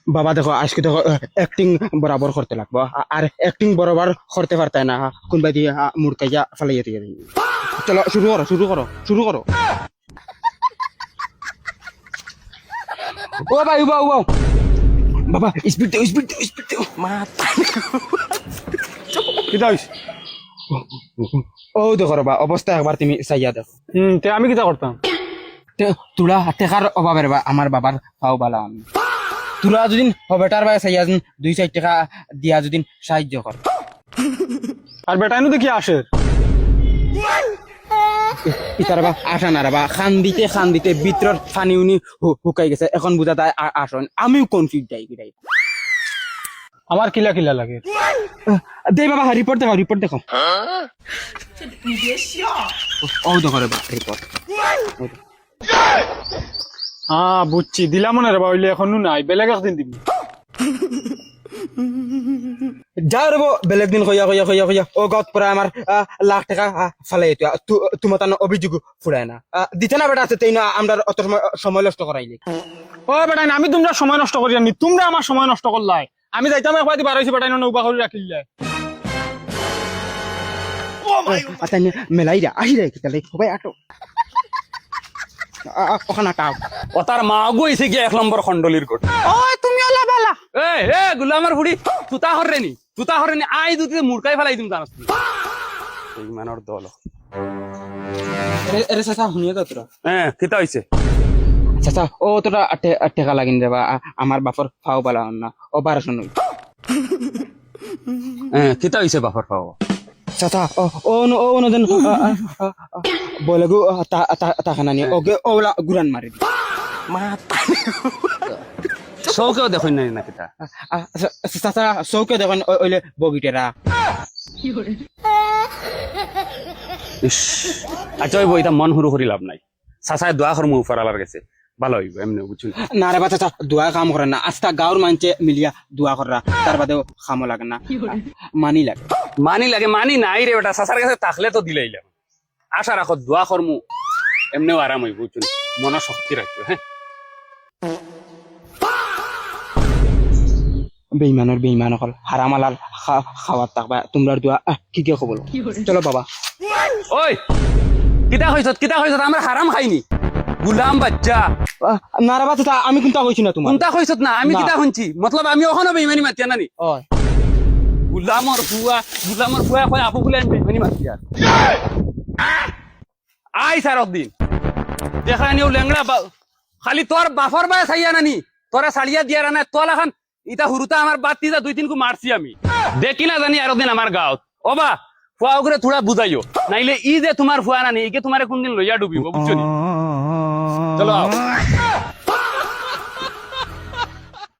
বাবা দেখো আজকে দেখো অ্যাক্টিং বরাবর করতে লাগবো আর অ্যাক্টিং বরাবর করতে পারতে না কোনবা দিয়ে মুরকাইয়া ফালাইয়া দিয়ে দিই চলো শুরু করো শুরু করো শুরু করো ও ভাই উবাও উবাও বাবা স্পিড দাও স্পিড দাও স্পিড দাও মাথা কিতা হইছে? ও দেখো বা অবস্থা একবার তুমি চাইয়া দেখো তে আমি কিতা করতাম? তোরা টেকার অভাবের বা আমার বাবার পাও বালা আমি তোরা যদি হবেটার বা চাইয়া যদি 2-4 টাকা দিয়া যদি সাহায্য কর আর বেটাইনু দেখি আসে ইতার বা আসা না বা খান দিতে ভিতর ফানি উনি হুকাই গেছে এখন বুঝা তাই আসন আমিও কনফিউজ যাই কি তাই আমার কিলা কিলা লাগে। দে বাবা রিপোর্ট দেখো ও দেখো রে বা রিপোর্ট বুঝছি, দিলাম মনে রে বাবুলি, এখনো নাই, বেলেগ একদিন দিবি। যা রে বেলেগ দিন কইয়া ও গত পরে আমার লাখ টাকা ফালাই তোমার তার অভিযোগ ফুরায় না দিতে না বেটা আছে তাই না আমরা অত সময় নষ্ট করাইলি ও বেটাই আমি তোমরা সময় নষ্ট করি আনি, তোমরা আমার সময় নষ্ট করলাই। আমি যাইতাম একবার বার হয়েছি বেটাই নৌকা করে রাখিলে তাই মেলাই রা আসি রে তাহলে সবাই আটো ওখানে কাও ও তার মা গইছে গিয়া 1 নম্বর খন্ডলির কোট। ওই তুমি ওলা বালা এ গুলামার ফুড়ি তুতা হরেনি আই দুতে মুরকাই ফেলাই দিম জানাস তুই। এই মানর দল। এরে চাচা শুনিয়ে তো তোরা কিতা হইছে? চাচা ও তোরা টেকা লাগিন রে বা আমার বাপর ফাও বালা না অপারেশন হই কিতা হইছে বাপর পাও? চাচা ও নজন বলে গো তাখানা নিয়ে ওকে ওলা গুরান মারি চৌকেও দেখুন নাই না কিতা। চাচা চৌকে দেখেন ওইলে বগিটেরা ইস আচ্ছা ওই বইটা মন হুরু করি লাভ নাই। চাচাই দোয়া করমু ফরালার গেছে ভালো হইব এমনি বুঝুন না রে বা চাচা দোয়া কাম করে না আস্তা গাঁর মানছে মিলিয়া দোয়া করা তার বাদেও খামো লাগে না মানি লাগে মানি নাই রে বেটা, চাচার কাছে থাকলে তো দিলেইলাম। আশা রাখো দোয়া করমু এমনিও আরাম হইব বুঝুন, মন শক্তি রাখবে। হ্যাঁ বেইমান হল হারামালাল খাওয়ার থাকবা তোমরা দোয়া কি খবর চলো বাবা ওই কিতা হইছত আমরা হারাম খাইনি গুলাম বাচ্চা। না রে বা চাচা আমি কিন্তু কইছি না তোমার কোনটা হইছত না আমি কিতা শুনছি, মতলব আমি ওখানে বেইমানি মাতিয়া নানি। ওই গুলামর ফুয়া কয় আপু গুলা বেইমানি মাতিয়া আই সারক দিন দেখা নিও লেংড়া খালি তোর বাফর বায় চাইয়া নানি তোরা সাড়িয়া দিয়া রানা তোলা খান ইটা হুরুতা আমার বাতি যা 2-3 কু মারছি আমি দেখি না জানি আর দিন আমার গাঁত ও বা ফুয়া করে থোড়া বুঝাইও নাইলে ই যে তোমার ফুয়া নানি ইকে তোমারে কোনদিন লইয়া ডুবিব বুঝছো নি। চলো